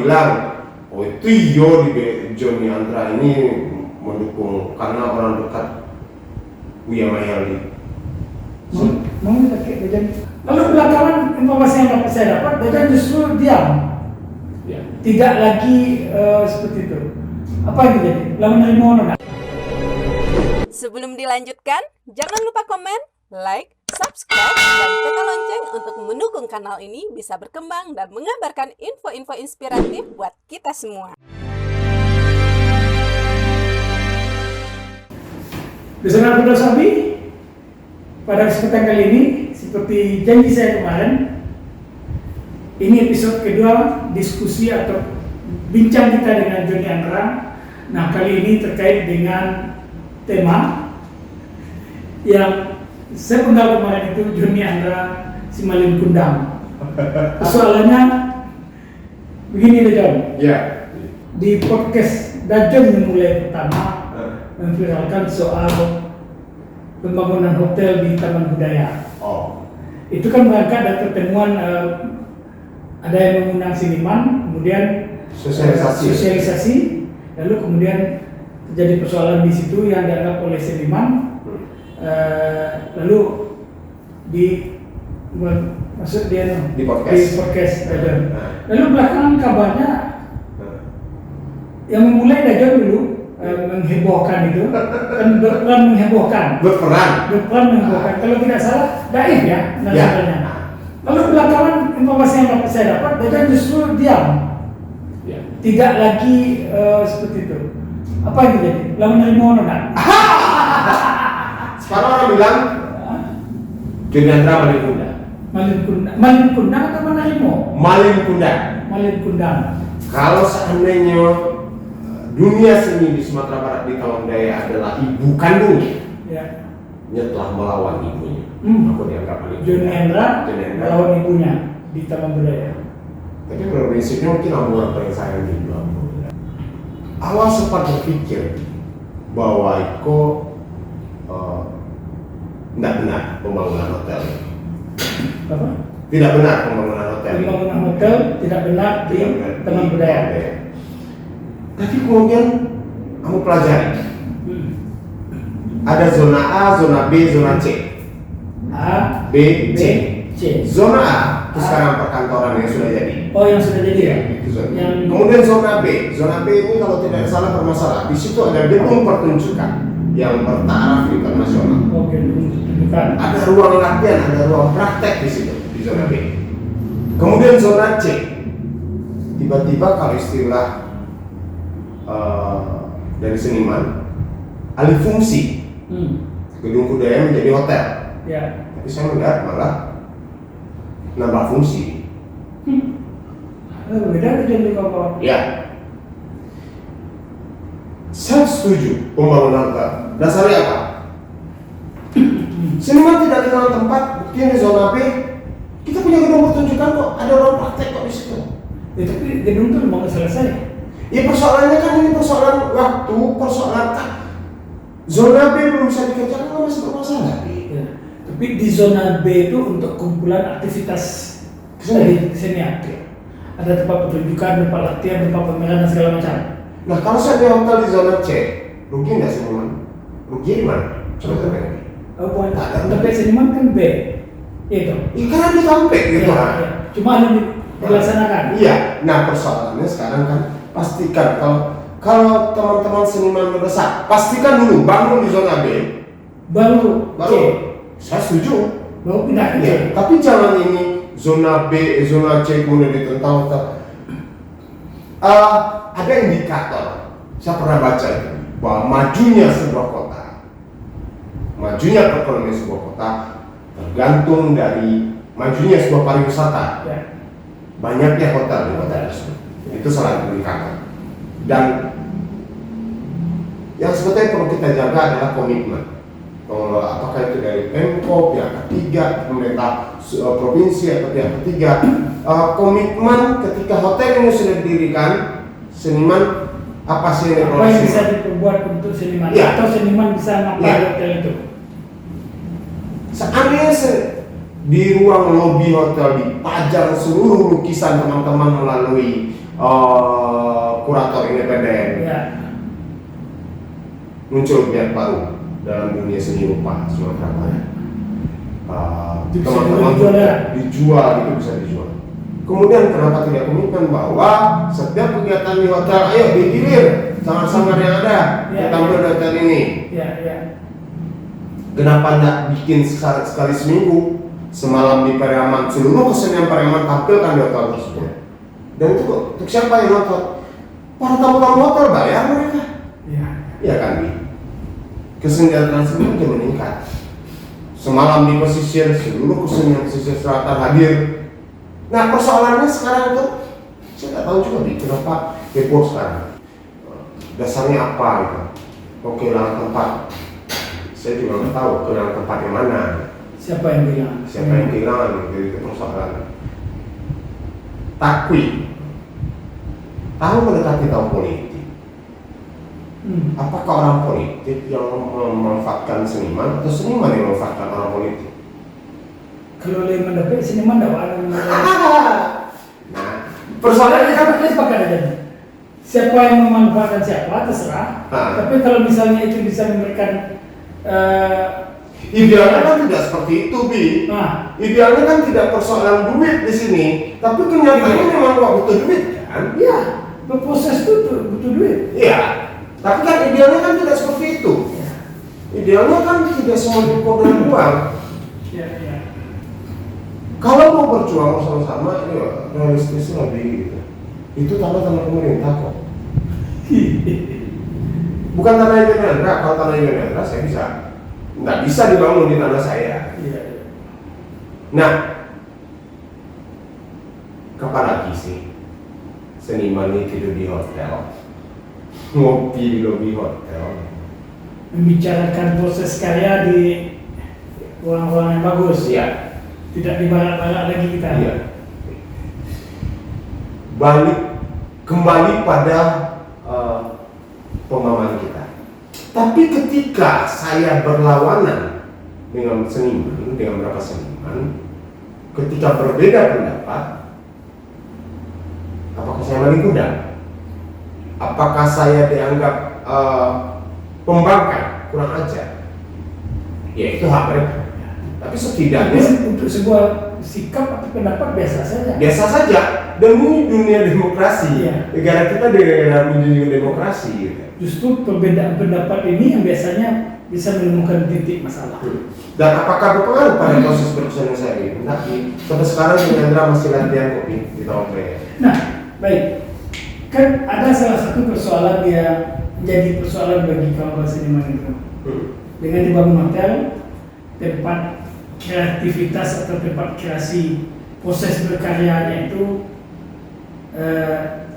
bilang, oh itu di Joni Andra ini mendukung karena orang dekat Buya Mayali. Mau pakai Dajan. Lalu belakangan informasi yang dapat saya dapat, Dajan justru diam. Ya. Tidak lagi seperti itu. Apa yang terjadi? Lalu menerima honor. Sebelum dilanjutkan, jangan lupa komen, like, subscribe, dan tekan lonceng untuk mendukung kanal ini bisa berkembang dan mengabarkan info-info inspiratif buat kita semua. Bersama Bunda Sabi, pada kesempatan kali ini, seperti janji saya kemarin, ini episode kedua diskusi atau bincang kita dengan Joni Andra. Nah, kali ini terkait dengan tema yang saya penggal kemarin itu Joni Andra Simalin Kundang. Soalnya begini deh John. Ya. Di podcast Dajon memulai pertama memviralkan soal pembangunan hotel di Taman Budaya. Oh. Itu kan berangkat dari pertemuan ada yang mengundang seniman, kemudian sosialisasi, lalu kemudian terjadi persoalan di situ yang dianggap oleh seniman, lalu masuk dia di podcast. Dajon. Lalu belakangan kabarnya yang memulai Dajon dulu menghebohkan itu, kan berperan menghebohkan. Berperan menghebohkan. Kalau tidak salah, Daif ya namanya. Lalu belakangan informasi yang dapat saya dapat, Dajon justru diam. Ya. Tidak lagi seperti itu. Apa yang terjadi? Lalu menerima honor enggak? Sekarang orang bilang Joni Andra Malin Kundang atau menerima? Malin Kundang. Kalau seandainya dunia seni di Sumatera Barat di Taman Budaya adalah ibu kandungnya, Ya. dia telah melawan ibunya. Aku dianggap Malin Joni Andra melawan ibunya di Taman Budaya. Tapi pada prinsipnya mungkin apa yang saya bilang. Awal sempat berpikir bahwa Iko tidak benar pembangunan hotel. Apa? Tidak benar pembangunan hotel. Pembangunan hotel tidak benar di Taman Budaya. Tapi kemudian kamu pelajari. Ada zona A, zona B, zona C. A, B, C. Zona A itu sekarang perkantoran yang sudah jadi. Oh, yang sudah jadi ya? Itu zona. Yang Kemudian zona B. Zona B ini kalau tidak salah bermasalah. Di situ ada gedung pertunjukan yang bertaraf internasional. oke, bukan. Ada ruang latihan, ada ruang praktek di situ di zona B. Kemudian zona C. Tiba-tiba kalau istilah dari seniman alih fungsi gedung budaya menjadi hotel. Ya. Tapi saya melihat malah nambah fungsi. Beda jadi kawan. Ya. Saya setuju pembangunan hotel. Dasarnya apa? Seniman tidak kenal tempat. Buktinya di zona B kita punya gedung pertunjukan kok, ada ruang praktek kok di situ. Ya, tapi gedung itu memang selesai. Ya persoalannya kan ini persoalan waktu, persoalan zona B belum bisa dikerjakan kan masih bermasalah. Ya. Tapi di zona B itu untuk kumpulan aktivitas kesenian. Ada tempat pertunjukan, tempat latihan, tempat pameran dan segala macam. Nah kalau saya di hotel di zona C, rugi nggak seniman? Rugi di mana? Coba tanya. Oh, bukan. Tapi seniman kan B. Itu. Ya karena ditampik gitu. Ya. Cuma ada dilaksanakan. Iya. Nah persoalannya sekarang kan pastikan kalau teman-teman seniman mendesak, pastikan dulu bangun di zona B. Baru C. Saya setuju. Baru pindah ke C. Ya, tapi jangan ini zona B, zona C kemudian ditentang. Ada indikator. Saya pernah baca itu bahwa majunya sebuah kota, majunya perekonomian sebuah kota tergantung dari majunya sebuah pariwisata. Ya. Banyaknya hotel di kota tersebut. Itu salah satu indikator. Dan yang sebetulnya perlu kita jaga adalah komitmen. Apakah itu dari Pemko, pihak ketiga, pemerintah provinsi atau pihak ketiga, komitmen ketika hotel ini sudah didirikan, seniman apa sih yang Apa yang bisa diperbuat untuk seniman? Ya. Atau seniman bisa ngapain Ya. hotel itu? Seandainya di ruang lobi hotel dipajang seluruh lukisan teman-teman melalui kurator independen. Ya. Muncul giat baru dalam dunia seni rupa Sumatera Barat. Bisa Teman-teman dijual ya? dijual, itu bisa dijual. Kemudian kenapa tidak komitmen bahwa setiap kegiatan di hotel, ayo digilir sanggar-sanggar yang ada, Ya, tampil di hotel ini. Ya, ya. Kenapa tidak bikin sekali seminggu, semalam di Pariaman, seluruh kesenian Pariaman tampilkan di hotel tersebut. Dan itu untuk siapa yang nonton? Para tamu-tamu hotel bayar mereka. Ya. Iya kan, Bi? Kesenian transmedia makin meningkat. Semalam di pesisir, seluruh kesenian pesisir selatan hadir. Nah, persoalannya sekarang itu saya nggak tahu juga, Bi, kenapa heboh sekarang. Dasarnya apa gitu? Oh, kehilangan tempat. Saya juga nggak tahu kehilangan tempat yang mana. Siapa yang bilang? Siapa yang kehilangan gitu, itu persoalan. Takwi. Tahu mendekati tahun politik. Apakah orang politik yang memanfaatkan seniman atau seniman yang memanfaatkan orang politik? Kalau dia mendapat seniman dakwaan. Nah, persoalannya kan Kita sepakat aja. Siapa yang memanfaatkan siapa terserah. Tapi kalau misalnya itu bisa memberikan idealnya kan tidak seperti itu, Bi. Nah, Idealnya kan tidak persoalan duit di sini, tapi kenyataannya memang nggak butuh duit kan? ya berproses itu butuh duit. Iya. Tapi kan idealnya kan tidak seperti itu. Idealnya kan tidak semua dengan uang. Ya, ya. Kalau mau berjuang sama-sama, ya realistis lebih gitu. Itu tanah pemerintah kok. Bukan tanah Indonesia. Kalau tanah Indonesia saya bisa, nggak bisa dibangun di tanah saya. Iya. Nah, kapan lagi sih seniman ini tidur di hotel, ngopi di lobi hotel? Membicarakan proses karya di ruang-ruang yang bagus. Iya. Tidak di barat-barat lagi kita. Iya. Kembali pada pemahaman kita. Tapi ketika saya berlawanan dengan seniman, dengan beberapa seniman, ketika berbeda pendapat, apakah saya maling kuda? Apakah saya dianggap pembangkang, kurang ajar? Ya itu hak mereka. Tapi setidaknya Untuk sebuah sikap atau pendapat biasa saja. biasa saja. Dan ini dunia demokrasi. Iya. Negara kita negara menjunjung demokrasi. Gitu. Justru perbedaan pendapat ini yang biasanya bisa menemukan titik masalah. Dan apakah berpengaruh pada proses berkesenian saya ini? Tapi sampai sekarang Hendra masih latihan kopi di tahun saya. Nah, baik. Kan ada salah satu persoalan yang menjadi persoalan bagi kawan seniman itu. Dengan dibangun hotel, tempat kreativitas atau tempat kreasi proses berkaryanya itu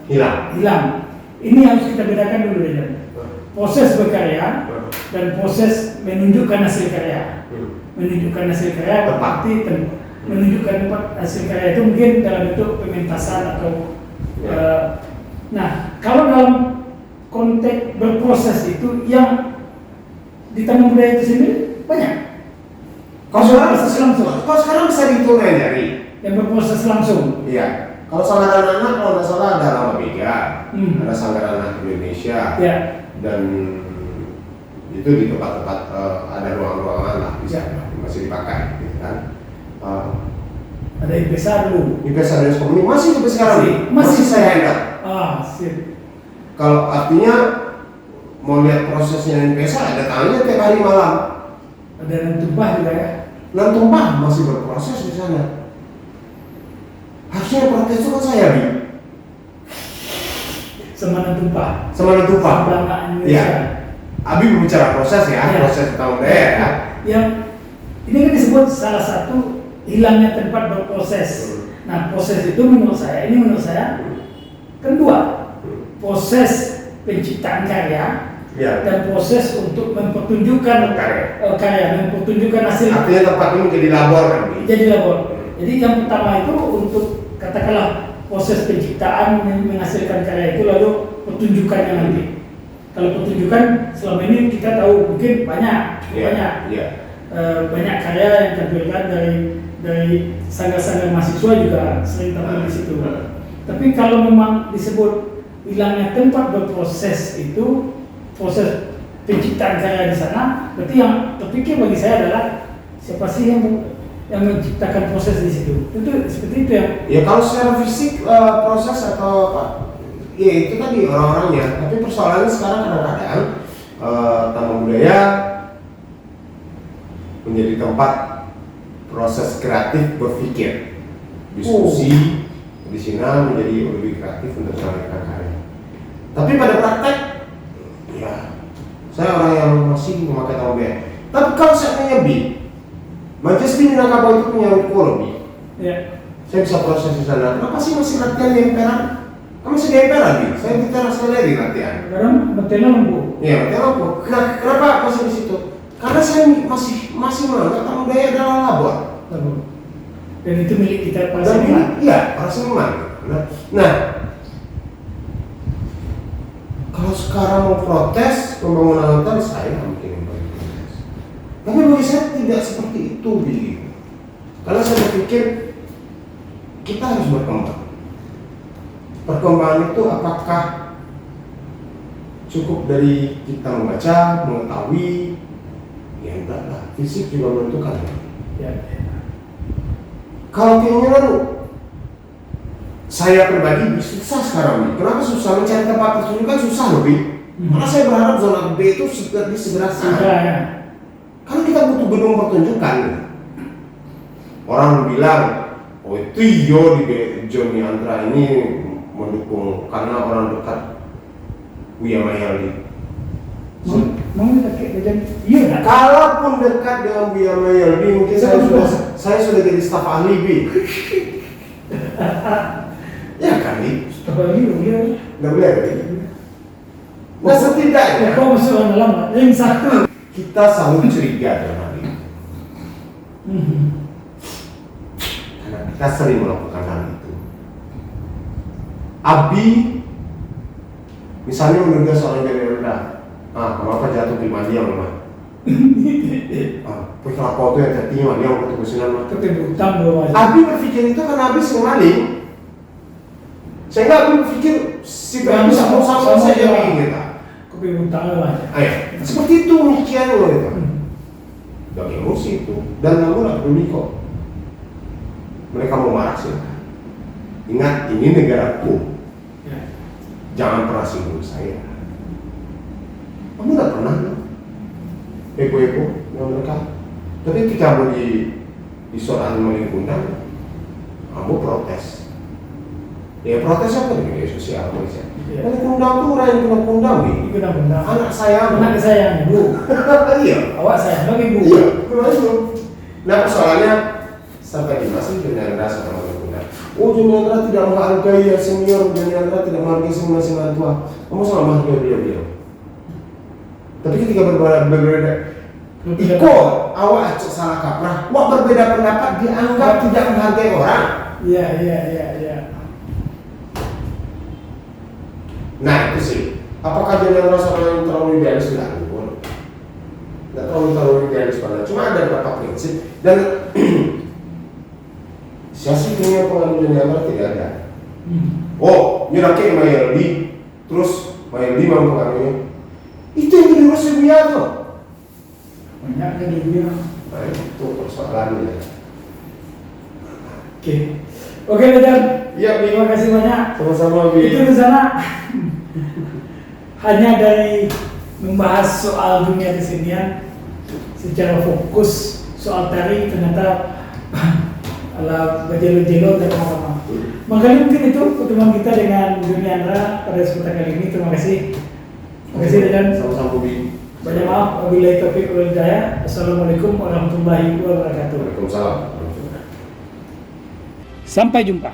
hilang. Ini harus kita bedakan dulu ya. Proses berkarya dan proses menunjukkan hasil karya. Menunjukkan hasil karya berarti menunjukkan tempat hasil karya itu mungkin dalam bentuk pementasan atau nah, kalau dalam konteks berproses itu yang di Taman Budaya itu sendiri banyak. Kalau sekarang bisa dihitung jari. Yang berproses langsung. Iya. Kalau sanggar anak-anak, kalau nggak salah ada Rama Bega, ada sanggar anak Indonesia, Ya. dan itu di tempat-tempat ada ruang-ruangan lah, bisa masih dipakai, gitu kan. Ada IPESA dulu. IPESA dan Skomunik masih sampai sekarang, Masih saya handle. Sip. Kalau artinya mau lihat prosesnya IPESA, ada tangannya tiap hari malam. Ada yang tumpah juga ya. Dan tumpah masih berproses di sana. Harusnya yang protes itu kan saya, Bi. Semana tumpah. Semana tumpah. Bangga Indonesia. Iya. Abi berbicara proses ya, Ya. proses tahun daya ya. Yang ini kan disebut salah satu hilangnya tempat berproses. Nah, proses itu menurut saya kedua, proses penciptaan karya Ya. dan proses untuk mempertunjukkan karya, mempertunjukkan hasil. Artinya tempat ini menjadi labor kan, Bi? Jadi labor. Jadi yang pertama itu untuk katakanlah proses penciptaan menghasilkan karya itu, lalu pertunjukannya nanti. Kalau pertunjukan selama ini kita tahu mungkin banyak karya yang ditampilkan dari sanggar-sanggar mahasiswa juga sering tampil di situ. Tapi kalau memang disebut hilangnya tempat berproses itu, proses penciptaan karya di sana, berarti yang terpikir bagi saya adalah siapa sih yang menciptakan proses di situ? Itu seperti itu ya. Ya kalau secara fisik proses atau apa, ya itu tadi orang-orangnya. Tapi persoalannya sekarang kadang-kadang taman budaya menjadi tempat proses kreatif berpikir, diskusi di sini menjadi lebih kreatif untuk melahirkan karya. Tapi pada praktek, ya saya orang yang masih memakai taman budaya. Tapi kalau seandainya Majelis di Minangkabau itu punya ekologi. Ya. Saya bisa proses di sana. Kenapa sih masih latihan di emperan? Kan masih di emperan nih. Saya di teras galeri latihan. Sekarang Betela Lembu. Iya, Betela Lembu. Kenapa masih di situ? Karena saya masih menganggap taman budaya adalah labor. Dan itu milik kita para Dan seniman. iya, para seniman. Nah, kalau sekarang mau protes pembangunan hutan, saya mungkin yang paling protes. Tapi bagi saya tidak seperti itu, Billy. Karena saya berpikir kita harus berkembang. Perkembangan itu apakah cukup dari kita membaca, mengetahui? Ya enggak lah, fisik juga menentukan. Ya. Kalau keinginan saya pribadi susah sekarang nih. Kenapa susah? Mencari tempat pertunjukan susah loh, Bi. Karena saya berharap zona B itu di sebelah sana. Ya. Karena kita butuh gedung pertunjukan. Orang bilang, oh itu di Joni Andra ini mendukung karena orang dekat Buya Mayali. Mau dekat dengan iya. Kalaupun dekat dengan Buya Mayali, mungkin saya sudah jadi staf ahli, Bi. Ya kan, Bi? Staf ahli, iya. Nggak boleh, Bi. Nah setidaknya Kau masuk orang dalam, yang satu. kita selalu curiga dengan hal ini. Karena kita sering melakukan hal itu. Abi misalnya menduga seorang jadi rendah. Kenapa jatuh di Madiang, mah? Putra kau itu yang jatuh Madiang waktu kesinan, mah. Ketemu utang belum ada. Abi berpikir itu karena Abi sering maling. Sehingga Abi berpikir si Abi sama saja maling kita. Ketemu utang belum ada. Seperti itu mikiran lo itu. Bagi emosi itu. Dan kamu nggak peduli kok. Mereka mau marah silakan. Ingat, ini negaraku. Ya. Jangan pernah singgung saya. Kamu nggak pernah kan? Ego-ego dengan mereka. Tapi ketika kamu di soal maling kundang, kamu protes. Ya protes apa di media sosial, Malaysia? Ya. Maling kundang tuh orang yang kundang nih. Kundang. Anak saya, Anak saya, Bu. Iya. Awak saya, bagi Bu. Iya, kemarin itu. Nah persoalannya sampai di masih dengan rasa maling kundang. Oh, Joni Andra tidak menghargai yang senior, Joni Andra tidak menghargai senior tua. Kamu sama menghargai beliau. Tapi ketika berbeda, ikut awak acok salah kaprah, wah berbeda pendapat dianggap tidak menghargai orang. Iya. Nah itu sih, apakah Joni Andra sama yang terlalu idealis? Tidak terlalu idealis pada, cuma ada beberapa prinsip dan siasat punya pengaruh Joni Andra tidak ada. Oh, nyerake Mayaldi, terus Mayaldi mau pengaruhnya. Itu yang diurus Buya tuh. Banyak kan dia. Nah itu persoalannya. Oke, Bedan. Iya, Terima kasih banyak. Sama-sama, Bi. Itu di sana hanya dari membahas soal dunia kesenian secara fokus, soal tari ternyata ala berjelo-jelo dan apa-apa. Makanya mungkin itu pertemuan kita dengan Joni Andra pada kesempatan kali ini. Terima kasih. Terima kasih, Bedan. Sama-sama, Bi. Banyak maaf, wabillahi taufiq wal hidayah. Assalamualaikum warahmatullahi wabarakatuh. Waalaikumsalam. Sampai jumpa.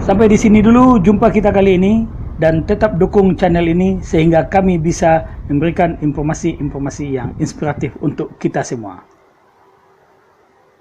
Sampai di sini dulu jumpa kita kali ini, dan tetap dukung channel ini sehingga kami bisa memberikan informasi-informasi yang inspiratif untuk kita semua.